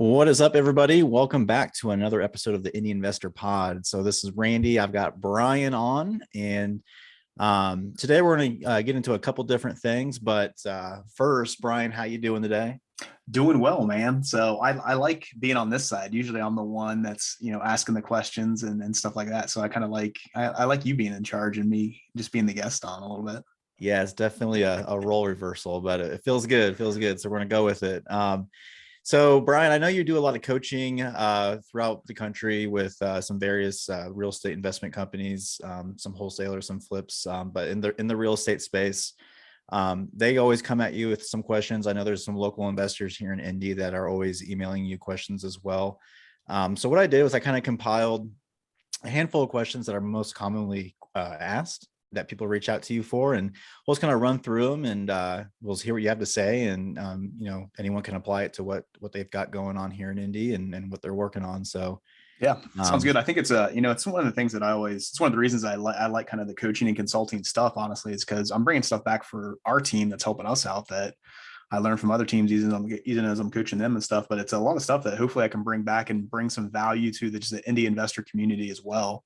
What is up, everybody? Welcome back to another episode of the Indy Investor Pod. So this is Randy. I've got Brian on, and today we're going to get into a couple different things. But first, Brian, how you doing today? Doing well, man. So I like being on this side. Usually I'm the one that's, asking the questions and stuff like that. So I kind of I like you being in charge and me just being the guest on a little bit. Yeah, it's definitely a role reversal, but it feels good. It feels good. So we're going to go with it. So, Brian, I know you do a lot of coaching throughout the country with some various real estate investment companies, some wholesalers, some flips, but in the real estate space, they always come at you with some questions. I know there's some local investors here in Indy that are always emailing you questions as well. So what I did was I kind of compiled a handful of questions that are most commonly asked that people reach out to you for, and we'll just kind of run through them, and we'll hear what you have to say, and anyone can apply it to what they've got going on here in Indy and what they're working on. So yeah, sounds good. I think it's it's one of the things that it's one of the reasons I like kind of the coaching and consulting stuff, honestly, is because I'm bringing stuff back for our team that's helping us out that I learned from other teams even as I'm coaching them and stuff. But it's a lot of stuff that hopefully I can bring back and bring some value to the Indy investor community as well.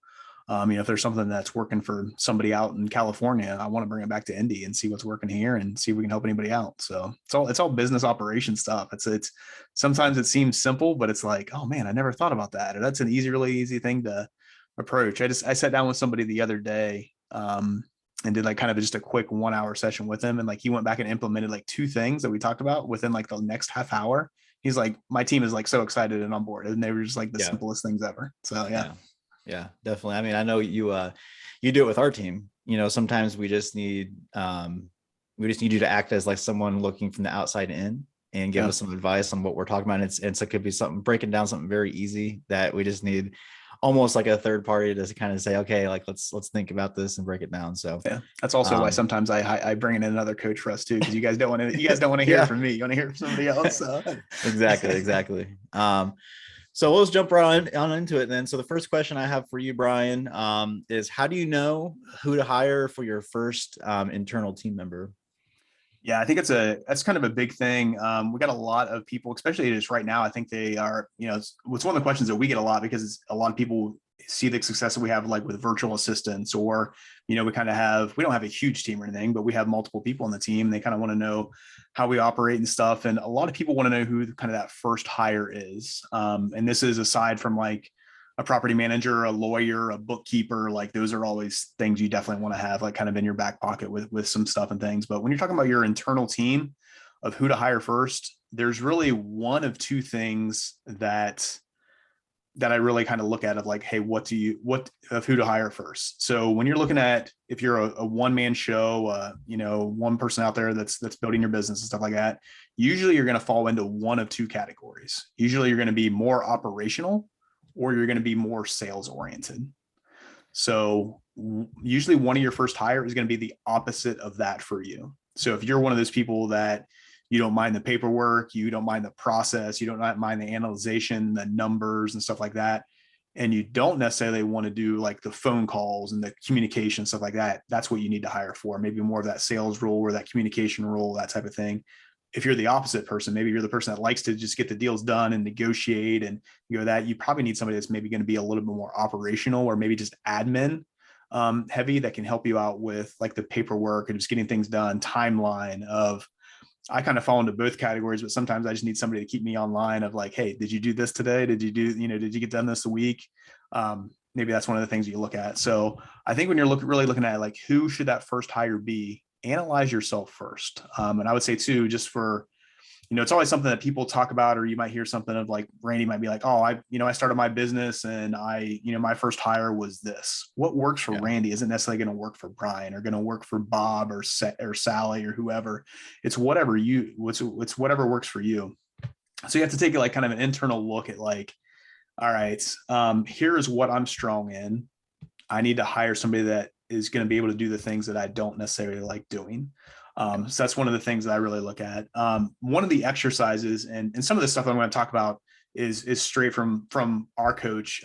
If there's something that's working for somebody out in California, I want to bring it back to Indy and see what's working here and see if we can help anybody out. So it's all business operation stuff. It's sometimes it seems simple, but it's like, oh man, I never thought about that. Or that's an really easy thing to approach. I sat down with somebody the other day, and did like kind of just a quick 1 hour session with him. And like, he went back and implemented like two things that we talked about within like the next half hour. He's like, my team is like so excited and on board, and they were just like the simplest things ever. So yeah. Yeah, definitely. I mean, I know you do it with our team. Sometimes we just need you to act as like someone looking from the outside in and give us some advice on what we're talking about. And so it could be something breaking down something very easy that we just need almost like a third party to kind of say, okay, like let's think about this and break it down. So yeah, that's also why sometimes I bring in another coach for us too, because you guys don't want to hear it from me. You want to hear it from somebody else. So. Exactly. So let's jump right on into it then. So the first question I have for you, Brian, is how do you know who to hire for your first internal team member? Yeah, I think that's kind of a big thing. We got a lot of people, especially just right now. I think they are, it's one of the questions that we get a lot, because a lot of people see the success that we have like with virtual assistants, or, we don't have a huge team or anything, but we have multiple people on the team. They kind of want to know how we operate and stuff. And a lot of people want to know who kind of that first hire is. And this is aside from like a property manager, a lawyer, a bookkeeper. Like those are always things you definitely want to have like kind of in your back pocket with some stuff and things. But when you're talking about your internal team of who to hire first, there's really one of two things that I really kind of look at of like, hey, what of who to hire first. So when you're looking at, if you're a one-man show, one person out there that's building your business and stuff like that, usually you're going to fall into one of two categories. Usually you're going to be more operational, or you're going to be more sales oriented. So usually one of your first hire is going to be the opposite of that for you. So if you're one of those people that you don't mind the paperwork, you don't mind the process, you don't mind the analyzation, the numbers and stuff like that, and you don't necessarily want to do like the phone calls and the communication, stuff like that, that's what you need to hire for. Maybe more of that sales role or that communication role, that type of thing. If you're the opposite person, maybe you're the person that likes to just get the deals done and negotiate and that, you probably need somebody that's maybe going to be a little bit more operational, or maybe just admin heavy, that can help you out with like the paperwork and just getting things done, timeline of, I kind of fall into both categories, but sometimes I just need somebody to keep me online of like, hey, did you do this today? Did you get done this a week? Maybe that's one of the things you look at. So I think when you're really looking at like, who should that first hire be, analyze yourself first. And I would say too, just for, it's always something that people talk about, or you might hear something of like, Randy might be like, oh, I started my business and my first hire was this. What works for Randy isn't necessarily going to work for Brian, or going to work for Bob or Sally or whoever. It's whatever whatever works for you. So you have to take like kind of an internal look at like, all right, here's what I'm strong in. I need to hire somebody that is going to be able to do the things that I don't necessarily like doing. So that's one of the things that I really look at. One of the exercises and some of the stuff I'm going to talk about is straight from our coach,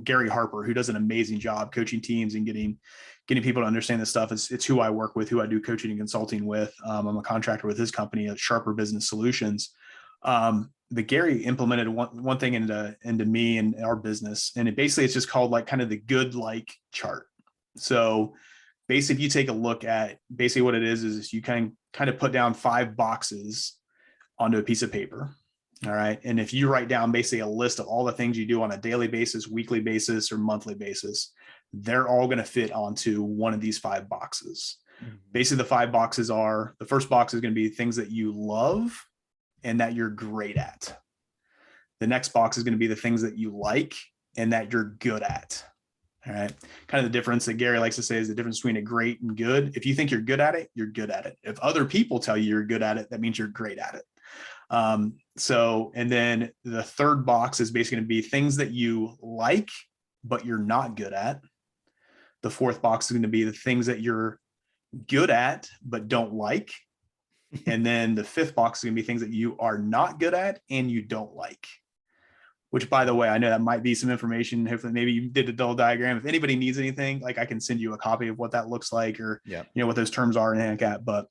Gary Harper, who does an amazing job coaching teams and getting people to understand this stuff. It's who I work with, who I do coaching and consulting with. I'm a contractor with his company at Sharper Business Solutions. but Gary implemented one thing into me and our business. And it's just called like kind of the good like chart. So basically, if you take a look at basically what it is you kind of put down 5 boxes onto a piece of paper. All right. And if you write down basically a list of all the things you do on a daily basis, weekly basis, or monthly basis, they're all going to fit onto one of these 5 boxes. Basically, the 5 boxes are, the first box is going to be things that you love and that you're great at. The next box is going to be the things that you like and that you're good at. All right. Kind of the difference that Gary likes to say is the difference between a great and good. If you think you're good at it, you're good at it. If other people tell you you're good at it, that means you're great at it. And then the third box is basically going to be things that you like, but you're not good at. The fourth box is going to be the things that you're good at, but don't like. And then the fifth box is going to be things that you are not good at and you don't like. Which, by the way, I know that might be some information. Hopefully, maybe you did a dull diagram. If anybody needs anything, like I can send you a copy of what that looks like, or what those terms are and anything like that. But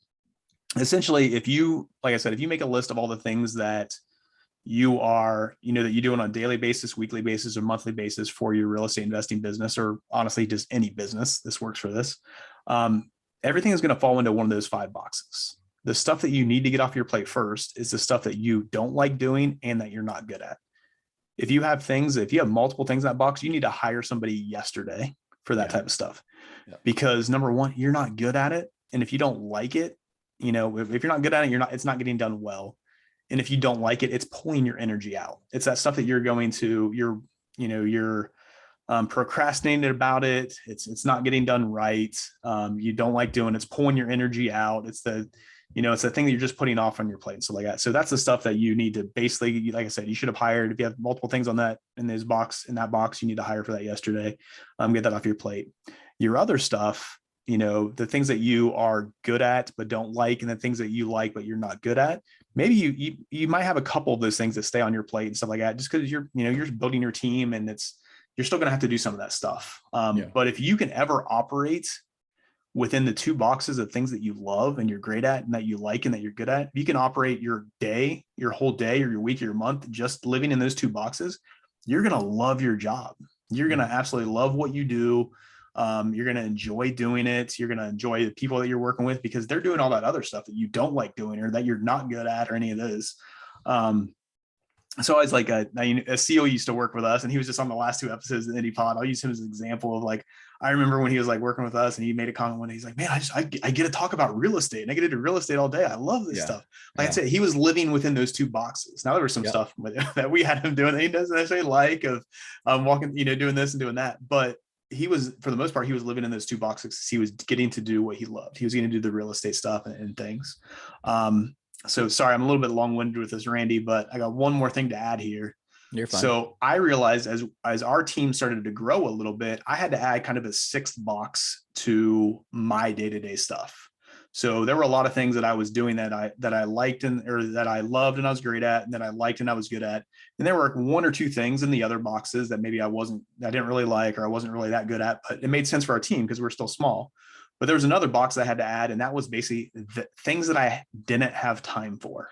essentially, if you, like I said, if you make a list of all the things that you are, that you do on a daily basis, weekly basis, or monthly basis for your real estate investing business, or honestly, just any business, this works for this. Everything is going to fall into one of those 5 boxes. The stuff that you need to get off your plate first is the stuff that you don't like doing and that you're not good at. If you have multiple things in that box, you need to hire somebody yesterday for that type of stuff. Because number one, you're not good at it. And if you don't like it, if you're not good at it, it's not getting done well. And if you don't like it, it's pulling your energy out. It's that stuff that you're procrastinating about it. It's not getting done right. You don't like doing, it's pulling your energy out. It's the thing that you're just putting off on your plate and stuff like that. So that's the stuff that you need to basically, like I said, you should have hired. If you have multiple things on that in that box, you need to hire for that yesterday. Get that off your plate. Your other stuff, the things that you are good at but don't like, and the things that you like but you're not good at. Maybe you might have a couple of those things that stay on your plate and stuff like that, just because you're building your team, and you're still going to have to do some of that stuff. But if you can ever operate within the 2 boxes of things that you love and you're great at and that you like and that you're good at, if you can operate your day, your whole day, or your week, or your month, just living in those 2 boxes, you're going to love your job. You're going to absolutely love what you do. You're going to enjoy doing it. You're going to enjoy the people that you're working with, because they're doing all that other stuff that you don't like doing or that you're not good at, or any of those. So I was like, a CEO used to work with us, and he was just on the last 2 episodes of the Indy pod. I'll use him as an example of, like, I remember when he was like working with us, and he made a comment one day. He's like, man, I get to talk about real estate, and I get to do real estate all day. I love this stuff. Like I said, he was living within those 2 boxes. Now there was some stuff that we had him doing that he doesn't necessarily like, of walking, doing this and doing that. But he was, for the most part, he was living in those 2 boxes. He was getting to do what he loved. He was going to do the real estate stuff and things. So sorry, I'm a little bit long-winded with this, Randy, but I got one more thing to add here. You're fine. So I realized as our team started to grow a little bit, I had to add kind of a 6th box to my day-to-day stuff. So there were a lot of things that I was doing that I liked or that I loved and I was great at, and that I liked and I was good at. And there were 1 or 2 things in the other boxes that maybe I didn't really like, or I wasn't really that good at, but it made sense for our team because we're still small. But there was another box I had to add, and that was basically the things that I didn't have time for.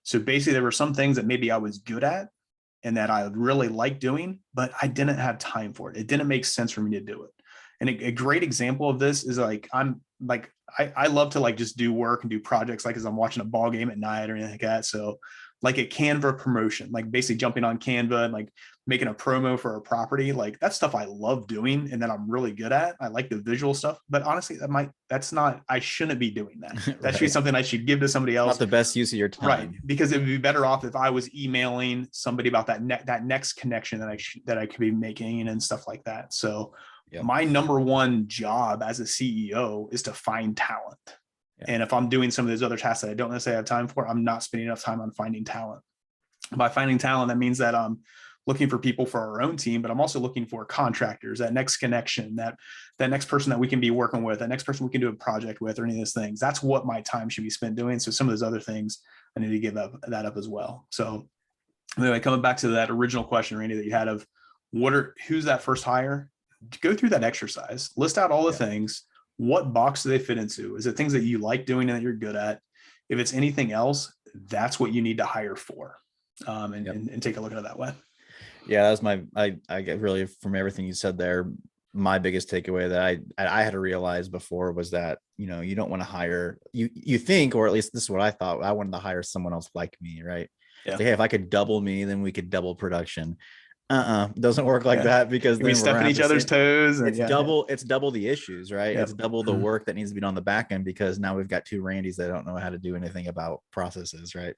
So basically, there were some things that maybe I was good at and that I really liked doing, but I didn't have time for it. It didn't make sense for me to do it. And a great example of this is I love to just do work and do projects, like as I'm watching a ball game at night or anything like that. So like a Canva promotion, like basically jumping on Canva and like making a promo for a property, like that's stuff I love doing and that I'm really good at. I like the visual stuff, but honestly, I shouldn't be doing that. That should be something I should give to somebody else. Not the best use of your time. Right. Because it would be better off if I was emailing somebody about that next connection that I could be making and stuff like that. So my number one job as a CEO is to find talent. And if I'm doing some of those other tasks that I don't necessarily have time for, I'm not spending enough time on finding talent. By finding talent, that means that I'm looking for people for our own team, but I'm also looking for contractors, that next connection, that next person that we can be working with, that next person we can do a project with, or any of those things. That's what my time should be spent doing. So some of those other things, I need to give that up as well. So anyway, coming back to that original question, Randy, that you had of who's that first hire? Go through that exercise, list out all the things. What box do they fit into? Is it things that you like doing and that you're good at? If it's anything else, that's what you need to hire for. and take a look at it that way. Yeah, that's I get really from everything you said there. My biggest takeaway that I had to realize before was that, you don't want to hire, you think, or at least this is what I thought. I wanted to hire someone else like me, right? Yeah. Say, hey, if I could double me, then we could double production. Doesn't work like that, because we then we're step gonna in have each the other's same. toes, and It's double the issues, right? It's double the work that needs to be done on the back end, because now we've got two Randys that don't know how to do anything about processes, right?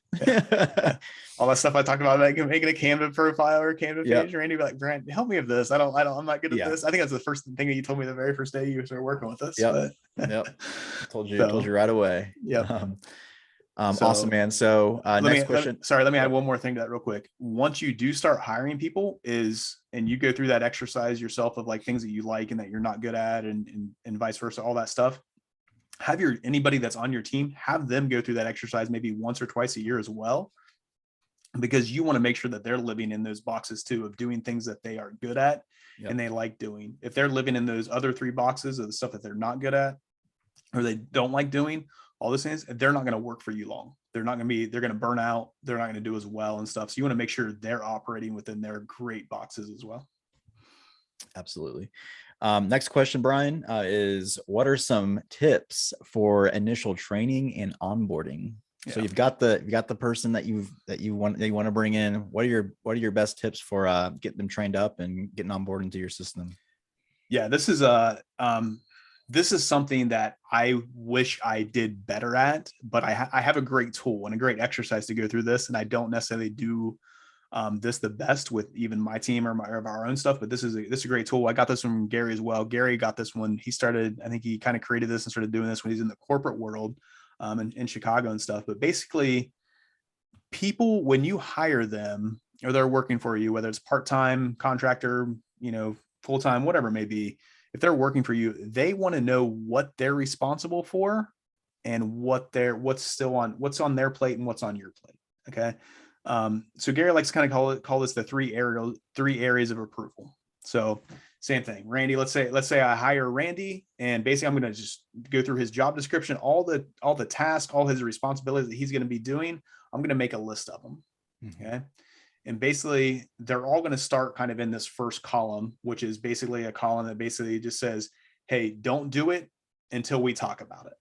All that stuff I talked about, like making a Canva profile or a Canva Yep. page. Randy be like, Grant, help me with this. I'm not good at Yeah. this. I think that's the first thing that you told me the very first day you started working with us. Yep. But Yep. Told you so, right away. yep. Awesome, man. So next question. Let me add one more thing to that real quick. Once you do start hiring people and you go through that exercise yourself of like things that you like and that you're not good at and vice versa, all that stuff, have anybody that's on your team, have them go through that exercise maybe once or twice a year as well, because you want to make sure that they're living in those boxes too of doing things that they are good at and they like doing. If they're living in those other 3 boxes of the stuff that they're not good at or they don't like doing, all those things, they're not going to work for you long. They're going to burn out. They're not going to do as well and stuff. So you want to make sure they're operating within their great boxes as well. Absolutely. Next question, Brian, is what are some tips for initial training and onboarding? Yeah. So you've got the person that you want to bring in. What are your best tips for getting them trained up and getting on board into your system? Yeah, this is something that I wish I did better at, but I have a great tool and a great exercise to go through this. And I don't necessarily do this the best with even my team or our own stuff, but this is a great tool. I got this from Gary as well. Gary got this one. I think he kind of created this and started doing this when he's in the corporate world in Chicago and stuff. But basically people, when you hire them or they're working for you, whether it's part-time, contractor, full-time, whatever it may be, if they're working for you, they want to know what they're responsible for and what's on their plate and what's on your plate. Okay. So Gary likes to kind of call this the three areas of approval. So same thing, Randy, let's say I hire Randy and basically I'm going to just go through his job description, all the tasks, all his responsibilities that he's going to be doing. I'm going to make a list of them. Okay. And basically they're all going to start kind of in this first column, which is basically a column that basically just says, hey, don't do it until we talk about it.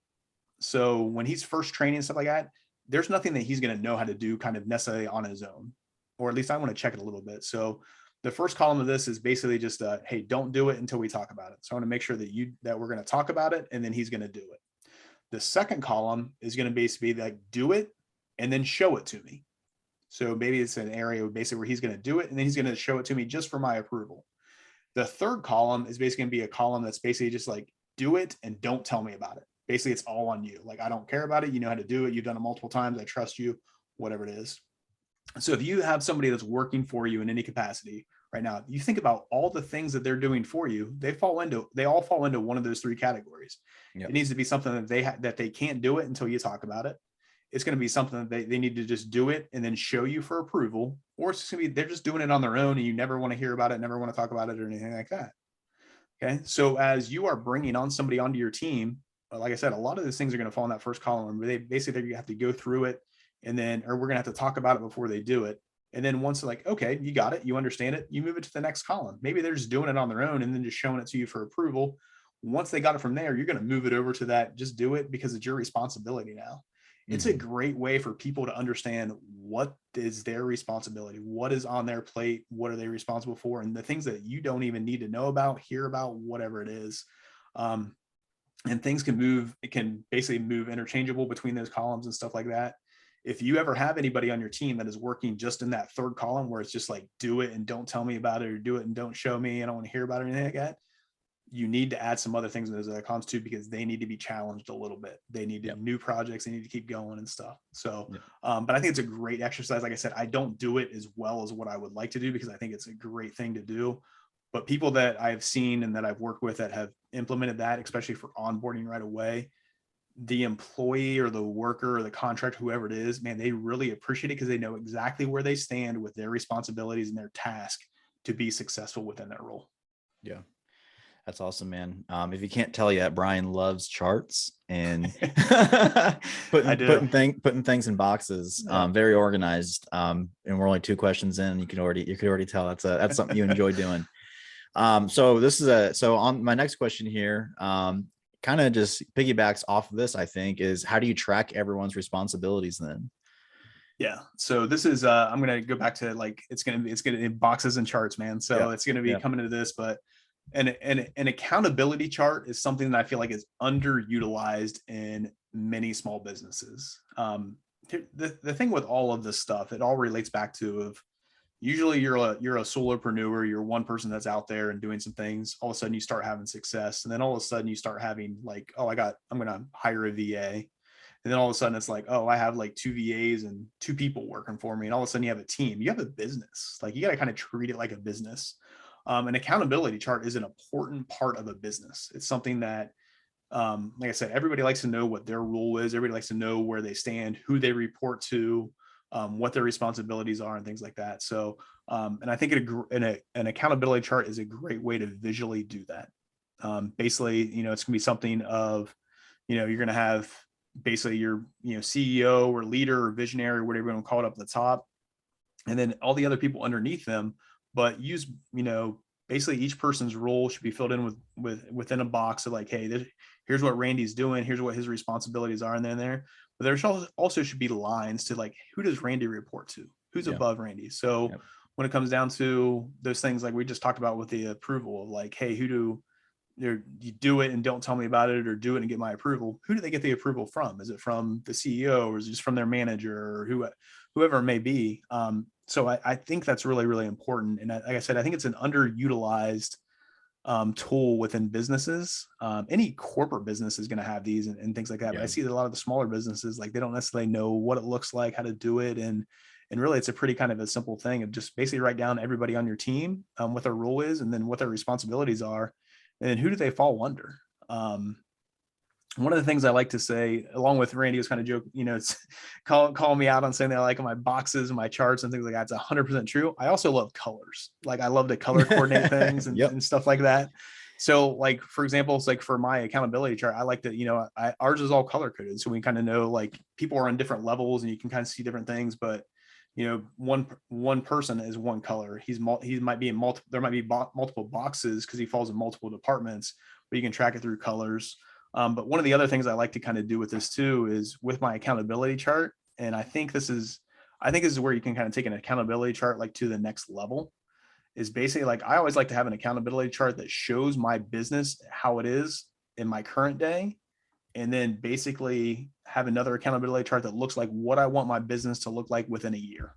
So when he's first training and stuff like that, there's nothing that he's going to know how to do kind of necessarily on his own, or at least I want to check it a little bit. So the first column of this is basically just hey, don't do it until we talk about it. So I want to make sure that we're going to talk about it and then he's going to do it. The second column is going to basically be like, do it and then show it to me. So maybe it's an area basically where he's going to do it and then he's going to show it to me just for my approval. The third column is basically going to be a column that's basically just like, do it and don't tell me about it. Basically, it's all on you. Like, I don't care about it. You know how to do it. You've done it multiple times. I trust you, whatever it is. So if you have somebody that's working for you in any capacity right now, you think about all the things that they're doing for you, they all fall into one of those 3 categories. Yep. It needs to be something that they can't do it until you talk about it. It's going to be something that they need to just do it and then show you for approval, or it's just going to be, they're just doing it on their own and you never want to hear about it, never want to talk about it or anything like that. Okay. So as you are bringing on somebody onto your team, like I said, a lot of those things are going to fall in that first column where they have to go through it and then, or we're going to have to talk about it before they do it. And then once they're like, okay, you got it, you understand it, you move it to the next column. Maybe they're just doing it on their own and then just showing it to you for approval. Once they got it from there, you're going to move it over to that, just do it because it's your responsibility now. It's a great way for people to understand what is their responsibility, what is on their plate, what are they responsible for, and the things that you don't even need to know about, hear about, whatever it is. And things can basically move interchangeable between those columns and stuff like that. If you ever have anybody on your team that is working just in that third column where it's just like, do it and don't tell me about it, or do it and don't show me, I don't want to hear about it or anything like that, you need to add some other things in those other columns too, because they need to be challenged a little bit. They need new projects. They need to keep going and stuff. So, but I think it's a great exercise. Like I said, I don't do it as well as what I would like to do because I think it's a great thing to do. But people that I've seen and that I've worked with that have implemented that, especially for onboarding right away, the employee or the worker or the contractor, whoever it is, man, they really appreciate it because they know exactly where they stand with their responsibilities and their task to be successful within their role. Yeah. That's awesome, man. If you can't tell yet, Brian loves charts and I do. putting things in boxes. Yeah. Very organized. And we're only 2 questions in. You could already tell that's something you enjoy doing. So on my next question here, kind of just piggybacks off of this, I think, is how do you track everyone's responsibilities then? Yeah. So this is I'm gonna go back to like it's gonna be boxes and charts, man. So Yeah. it's gonna be Yeah. coming into this, but an accountability chart is something that I feel like is underutilized in many small businesses. The thing with all of this stuff, it all relates back to of usually you're a solopreneur, you're one person that's out there and doing some things. All of a sudden you start having success, and then all of a sudden you start having like, oh, I'm gonna hire a VA. And then all of a sudden it's like, oh, I have like 2 VAs and 2 people working for me. And all of a sudden you have a team, you have a business. Like you got to kind of treat it like a business. An accountability chart is an important part of a business. It's something that, like I said, everybody likes to know what their role is. Everybody likes to know where they stand, who they report to, what their responsibilities are, and things like that. So, and I think an accountability chart is a great way to visually do that. Basically, it's going to be something of, you're going to have basically your CEO or leader or visionary or whatever you want to call it up at the top, and then all the other people underneath them. But use basically each person's role should be filled in within a box of like, hey, here's what Randy's doing, here's what his responsibilities are, and then there. But there also should be lines to like, who does Randy report to? Who's above Randy? So when it comes down to those things like we just talked about with the approval of like, hey, you do it and don't tell me about it, or do it and get my approval. Who do they get the approval from? Is it from the CEO, or is it just from their manager, or whoever it may be? So I think that's really, really important. And like I said, I think it's an underutilized tool within businesses. Any corporate business is going to have these and things like that. But I see that a lot of the smaller businesses, like they don't necessarily know what it looks like, how to do it. And really it's a pretty kind of a simple thing of just basically write down everybody on your team, what their role is, and then what their responsibilities are. And then who do they fall under? One of the things I like to say, along with Randy was kind of joke, it's call me out on saying that I like my boxes and my charts and things like that. It's 100% true. I also love colors. Like I love to color coordinate things and stuff like that. So like, for example, it's like for my accountability chart, I like that, ours is all color coded. So we kind of know like people are on different levels and you can kind of see different things, but one person is one color. He might be in multiple, there might be multiple boxes because he falls in multiple departments, but you can track it through colors. But one of the other things I like to kind of do with this too is with my accountability chart. And I think this is where you can kind of take an accountability chart like to the next level, is basically like, I always like to have an accountability chart that shows my business how it is in my current day, and then basically have another accountability chart that looks like what I want my business to look like within a year.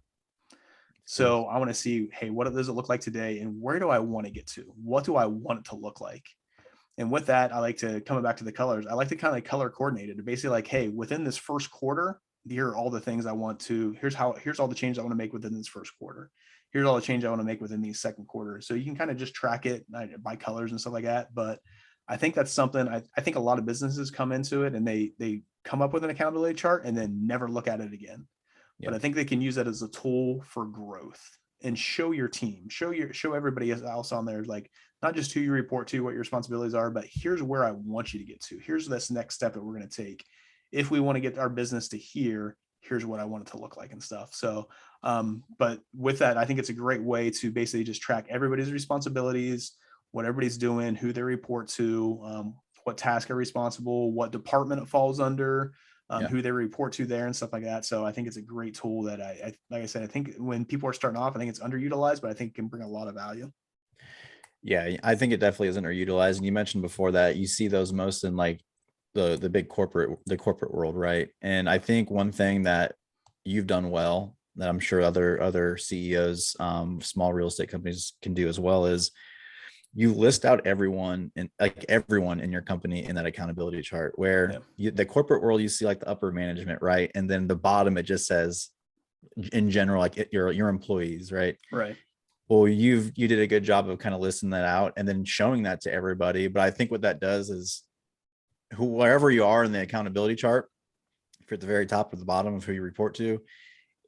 So I want to see, hey, what does it look like today, and where do I want to get to? What do I want it to look like? And with that, I like to, coming back to the colors, I like to kind of color coordinate it to basically like, hey, within this first quarter, here are all the things I want to, here's all the changes I want to make within this first quarter. Here's all the change I want to make within these second quarters. So you can kind of just track it by colors and stuff like that. But I think that's something I think a lot of businesses come into it and they come up with an accountability chart and then never look at it again. But I think they can use that as a tool for growth and show your team, show everybody else on there, like not just who you report to, what your responsibilities are, but here's where I want you to get to. Here's this next step that we're going to take. If we want to get our business to here, here's what I want it to look like and stuff. So, but with that, I think it's a great way to basically just track everybody's responsibilities, what everybody's doing, who they report to, what task are responsible, what department it falls under, who they report to there and stuff like that. So I think it's a great tool that like I said, I think when people are starting off, I think it's underutilized, but I think it can bring a lot of value. Yeah, I think it definitely isn't underutilized. And you mentioned before that you see those most in like the big corporate world, right? And I think one thing that you've done well that I'm sure other CEOs, small real estate companies can do as well is you list out everyone in your company in that accountability chart, where the corporate world, you see like the upper management, right? And then the bottom, it just says in general, like your employees, right? Right. Well, you did a good job of kind of listing that out and then showing that to everybody. But I think what that does is wherever you are in the accountability chart, if you're at the very top or the bottom of who you report to,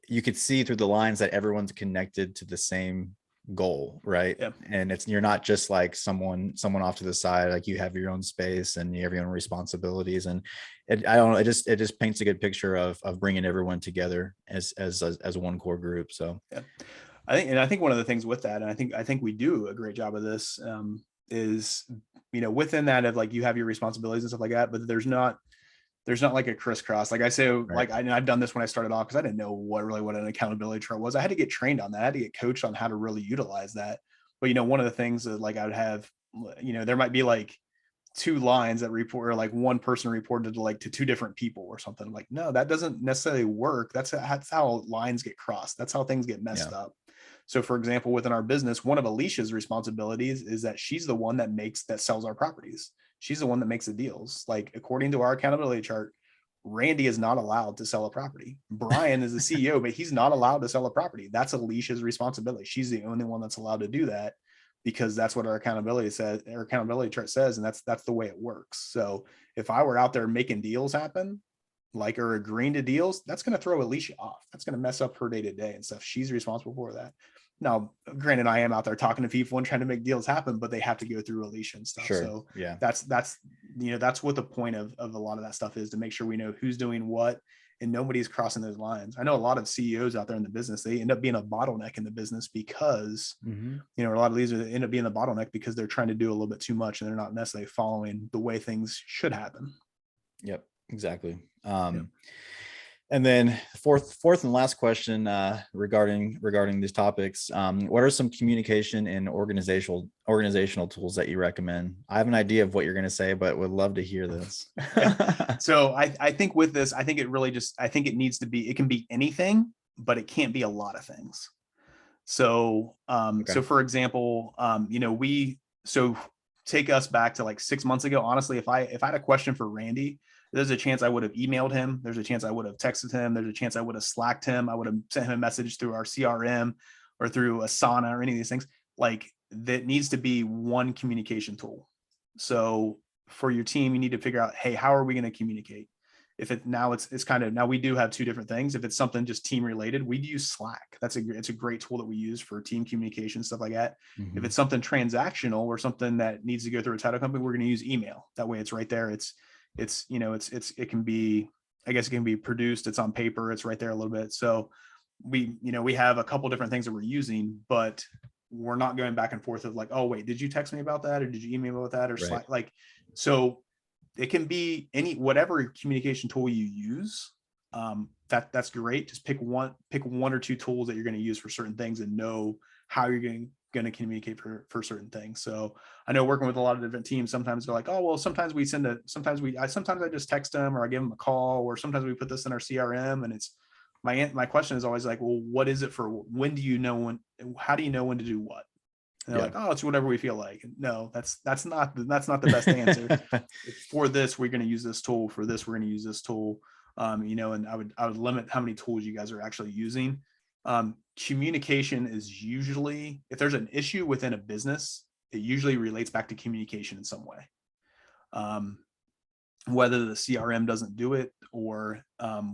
you could see through the lines that everyone's connected to the same goal, right? Yeah. And you're not just like someone off to the side, like you have your own space and you have your own responsibilities. And I don't know, it just paints a good picture of bringing everyone together as one core group. So Yeah. I think one of the things with that, and I think we do a great job of this, is, within that of like, you have your responsibilities and stuff like that, but there's not like a crisscross. Like I say, right. like I've done this when I started off, because I didn't know what an accountability chart was. I had to get trained on that. I had to get coached on how to really utilize that. But one of the things that like I would have, there might be like two lines that report, or like one person reported to two different people or something. Like, no, that doesn't necessarily work. That's how lines get crossed. That's how things get messed up. So for example, within our business, one of Alicia's responsibilities is that she's the one that sells our properties. She's the one that makes the deals. Like, according to our accountability chart, Randy is not allowed to sell a property. Brian is the CEO, but he's not allowed to sell a property. That's Alicia's responsibility. She's the only one that's allowed to do that, because that's what our accountability chart says. And that's the way it works. So if I were out there making deals happen, like, or agreeing to deals, that's going to throw Alicia off. That's going to mess up her day to day and stuff. She's responsible for that. Now, granted, I am out there talking to people and trying to make deals happen, but they have to go through Alicia and stuff. Sure. So yeah, that's what the point of a lot of that stuff is, to make sure we know who's doing what and nobody's crossing those lines. I know a lot of CEOs out there in the business, they end up being a bottleneck in the business because, a lot of leaders end up being the bottleneck because they're trying to do a little bit too much and they're not necessarily following the way things should happen. Yep, exactly. And then fourth and last question regarding these topics. What are some communication and organizational tools that you recommend? I have an idea of what you're going to say, but would love to hear this. So I think with this, I think it needs to be, it can be anything, but it can't be a lot of things. So, Okay. so for example, so take us back to like 6 months ago. Honestly, if I had a question for Randy, there's a chance I would have emailed him. There's a chance I would have texted him. There's a chance I would have Slacked him. I would have sent him a message through our CRM or through Asana or any of these things. Like, that needs to be one communication tool. So for your team, you need to figure out, hey, how are we going to communicate? If it now it's kind of, now we do have two different things. If it's something just team related, we use Slack. It's a great tool that we use for team communication, stuff like that. If it's something transactional or something that needs to go through a title company, we're going to use email. That way it's right there. It can be, I guess it can be produced. It's on paper. It's right there a little bit. So we have a couple different things that we're using, but we're not going back and forth of like, oh wait, did you text me about that? Or did you email me about that? Or Slack? Like, so it can be whatever communication tool you use. That's great. Just pick one or two tools that you're going to use for certain things and know how you're going to communicate for certain things. So I know working with a lot of different teams, sometimes they're like, oh, well, sometimes I just text them or I give them a call, or sometimes we put this in our CRM. And it's my question is always like, well, what is it for? When do you know how do you know when to do what? And they're like, oh, it's whatever we feel like. No, that's not the best answer. For this, we're going to use this tool. For this, we're going to use this tool. And I would limit how many tools you guys are actually using. Communication is usually, if there's an issue within a business, it usually relates back to communication in some way. Whether the CRM doesn't do it, or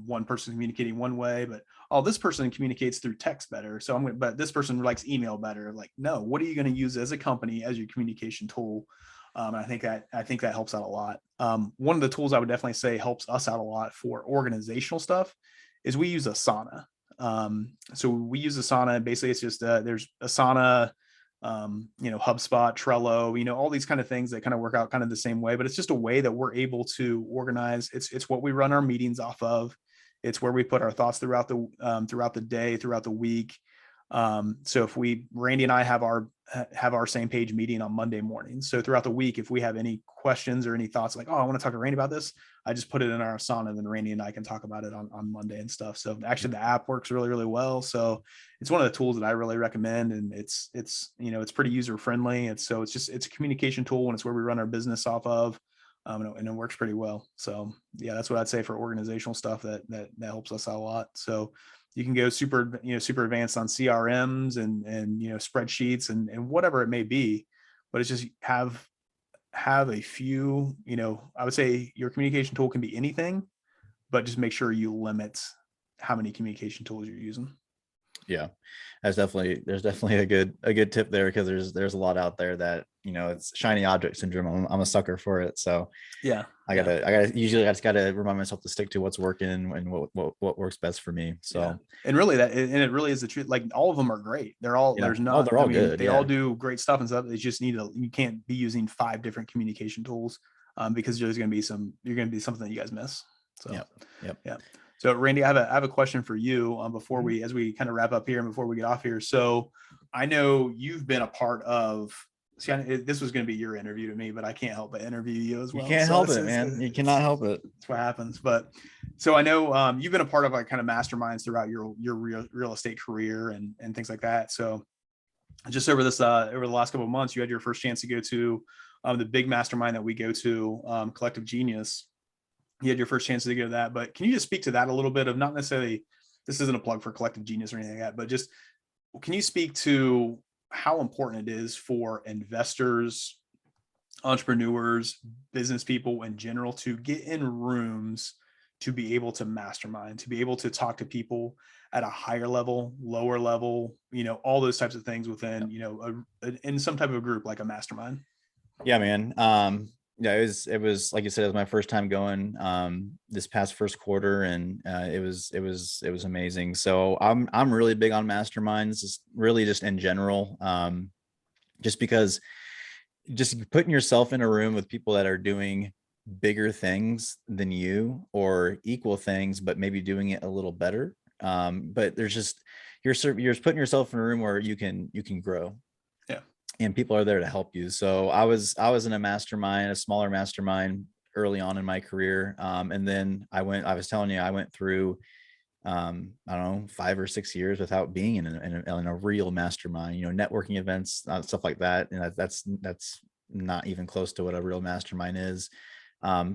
one person communicating one way, but this person communicates through text better, so but this person likes email better. Like, no, what are you going to use as a company as your communication tool? And I think that helps out a lot. One of the tools I would definitely say helps us out a lot for organizational stuff is we use Asana. So we use Asana. Basically, it's just there's Asana, HubSpot, Trello, all these kind of things that kind of work out kind of the same way, but it's just a way that we're able to organize. It's what we run our meetings off of. It's where we put our thoughts throughout the day, throughout the week. So if Randy and I have our same page meeting on Monday morning. So throughout the week, if we have any questions or any thoughts like, oh, I want to talk to Randy about this, I just put it in our Asana, and then Randy and I can talk about it on Monday and stuff. So actually the app works really, really well. So it's one of the tools that I really recommend. And it's pretty user friendly. It's a communication tool, and it's where we run our business off of. And it works pretty well. So yeah, that's what I'd say for organizational stuff that helps us out a lot. So you can go super advanced on CRMs and spreadsheets and whatever it may be, but it's just have a few, I would say your communication tool can be anything, but just make sure you limit how many communication tools you're using. Yeah, there's definitely a good tip there, because there's a lot out there that, it's shiny object syndrome. I'm a sucker for it. So Yeah. I just gotta remind myself to stick to what's working and what works best for me. Yeah. So And really it really is the truth. Like all of them are great. yeah. There's Oh, not, they're I all mean, good. they all Yeah. do great stuff and stuff. They just you can't be using 5 different communication tools, because you're going to be something that you guys miss. So, Yep. Yep. yeah. So Randy, I have a question for you, before Mhm. as we kind of wrap up here and before we get off here. So I know you've been a part of, this was going to be your interview to me, but I can't help but interview you as You well. can't So help it, man. You cannot help it. that's what happens. But so I know, you've been a part of like kind of masterminds throughout your real estate career and things like that. So just over over the last couple of months, you had your first chance to go to, the big mastermind that we go to, Collective Genius. You had your first chance to go to that, but can you just speak to that a little bit, of not necessarily, this isn't a plug for Collective Genius or anything like that, but just can you speak to how important it is for investors, entrepreneurs, business people in general to get in rooms, to be able to mastermind, to be able to talk to people at a higher level, lower level, all those types of things within, in some type of group like a mastermind? Yeah, man. Yeah, it was like you said, it was my first time going this past first quarter, and it was amazing. So I'm really big on masterminds, just in general. Just because just putting yourself in a room with people that are doing bigger things than you, or equal things, but maybe doing it a little better. But there's just, you're putting yourself in a room where you can grow, Yeah. and people are there to help you. So I was in a smaller mastermind early on in my career. And then I was telling you, I went through, I don't know, 5 or 6 years without being in a real mastermind, networking events, stuff like that. And that's not even close to what a real mastermind is.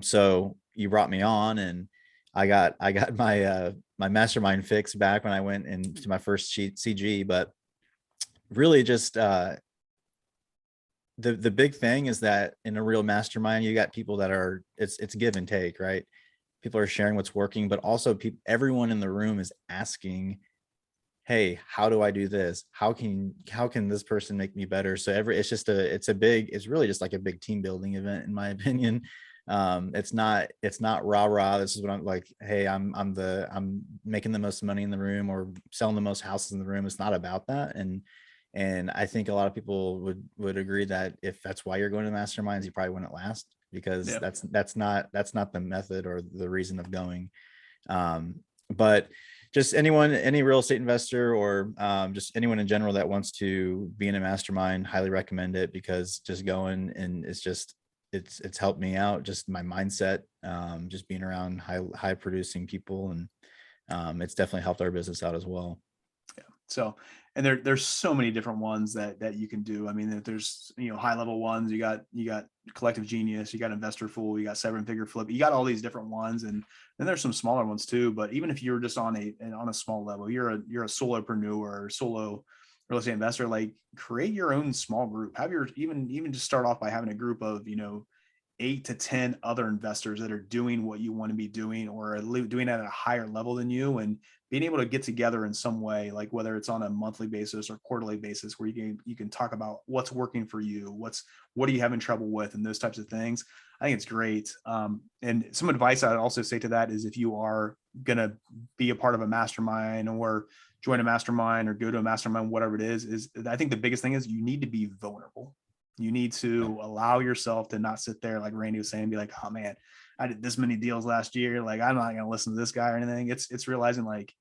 So you brought me on, and I got my mastermind fix back when I went into my first CG. But really, just the big thing is that in a real mastermind, you got people that are, it's give and take, right? People are sharing what's working, but also everyone in the room is asking, hey, how do I do this? How can this person make me better? So it's really just like a big team building event, in my opinion. It's not rah rah. This is what I'm like. Hey, I'm making the most money in the room, or selling the most houses in the room. It's not about that. And I think a lot of people would agree that if that's why you're going to masterminds, you probably wouldn't last, because Yeah. that's not the method or the reason of going. But just any real estate investor, or just anyone in general that wants to be in a mastermind, highly recommend it, because just going, and it's helped me out, just my mindset, just being around high producing people, and it's definitely helped our business out as well. Yeah. So, and there's so many different ones that you can do. I mean, there's, high level ones, you got Collective Genius, you got Investor Fool, you got 7-Figure Flip, you got all these different ones. And then there's some smaller ones too. But even if you're just on a small level, you're a solopreneur, solo real estate investor, like create your own small group. Have your, even just start off by having a group of, 8 to 10 other investors that are doing what you want to be doing, or doing it at a higher level than you, and being able to get together in some way, like whether it's on a monthly basis or quarterly basis, where you can talk about what's working for you, what are you having trouble with, and those types of things. I think it's great. And some advice I'd also say to that is, if you are going to be a part of a mastermind, or join a mastermind, or go to a mastermind, whatever it is I think the biggest thing is you need to be vulnerable. You need to allow yourself to not sit there, like Randy was saying, be like, oh man, I did this many deals last year. Like, I'm not going to listen to this guy or anything. It's realizing, like,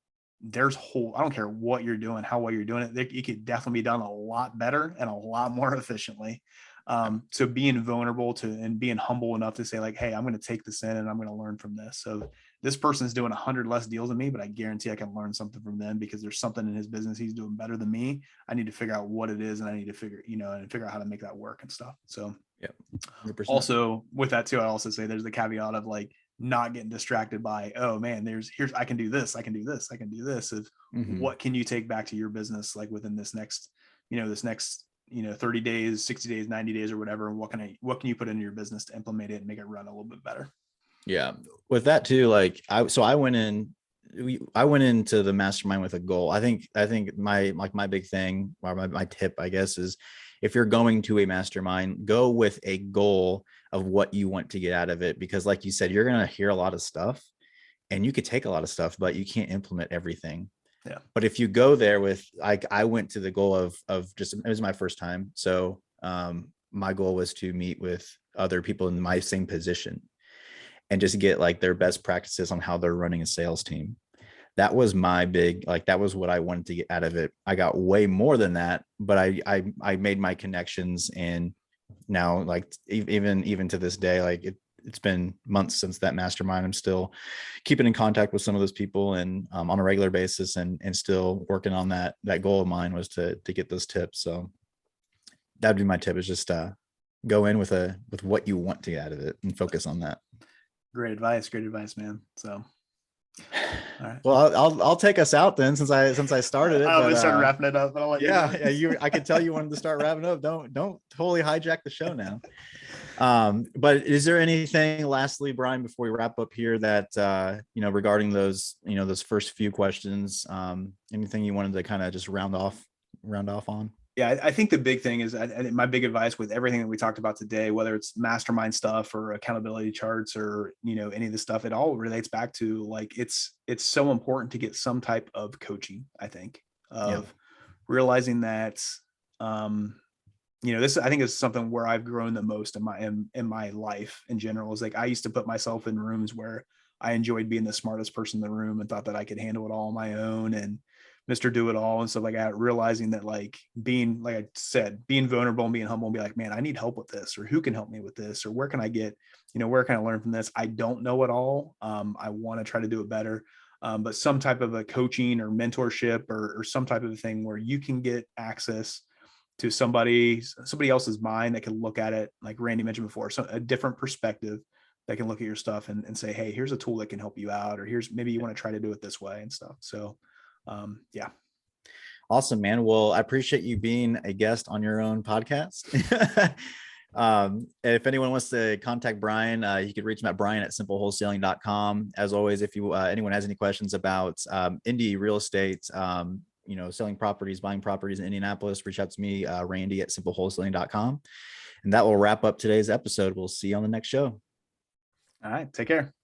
I don't care what you're doing, how well you're doing it. It could definitely be done a lot better and a lot more efficiently. So being vulnerable and being humble enough to say, like, hey, I'm going to take this in and I'm going to learn from this. So this person's doing 100 less deals than me, but I guarantee I can learn something from them, because there's something in his business he's doing better than me. I need to figure out what it is, and I need to figure out how to make that work and stuff. So Yeah. 100%. Also with that too, I also say there's the caveat of, like, not getting distracted by, oh man, I can do this, I can do this, I can do this. Of what can you take back to your business, like within this next 30 days, 60 days, 90 days, or whatever. And what can you put into your business to implement it and make it run a little bit better? Yeah. With that too, like I went in I went into the mastermind with a goal. I think my big thing, or my tip, I guess, is if you're going to a mastermind, go with a goal of what you want to get out of it. Because like you said, you're going to hear a lot of stuff and you could take a lot of stuff, but you can't implement everything. Yeah. But if you go there with, like, I went to the goal of just, it was my first time. So my goal was to meet with other people in my same position and just get like their best practices on how they're running a sales team. That was my big, like, that was what I wanted to get out of it. I got way more than that, but I made my connections, and now, like, even to this day, like it's been months since that mastermind. I'm still keeping in contact with some of those people, and on a regular basis, and still working on that goal of mine was to get those tips. So that'd be my tip, is just go in with what you want to get out of it and focus on that. Great advice, man. So all right. Well, I'll take us out then, since I started it. I almost started wrapping it up, but I'll let you. I could tell you wanted to start wrapping up. Don't totally hijack the show now. But is there anything lastly, Brian, before we wrap up here, that regarding those those first few questions, anything you wanted to kind of just round off on? Yeah, I think the big thing is, my big advice with everything that we talked about today, whether it's mastermind stuff or accountability charts or, any of the stuff, it all relates back to, like, it's so important to get some type of coaching, I think, of realizing that, this, I think, is something where I've grown the most in my life in general. Is like, I used to put myself in rooms where I enjoyed being the smartest person in the room and thought that I could handle it all on my own, and Mr. Do It All and stuff like that, realizing that, like, being, like I said, being vulnerable and being humble and be like, man, I need help with this, or who can help me with this, or where can I get, where can I learn from this? I don't know it all. I want to try to do it better. But some type of a coaching or mentorship or some type of a thing where you can get access to somebody else's mind that can look at it, like Randy mentioned before, so a different perspective that can look at your stuff and say, hey, here's a tool that can help you out, or here's, maybe you want to try to do it this way and stuff. So yeah. Awesome, man. Well, I appreciate you being a guest on your own podcast. If anyone wants to contact Brian, you could reach him at brian@simplewholesaling.com. As always, if anyone has any questions about Indy real estate, selling properties, buying properties in Indianapolis, reach out to me, randy@simplewholesaling.com. And that will wrap up today's episode. We'll see you on the next show. All right. Take care.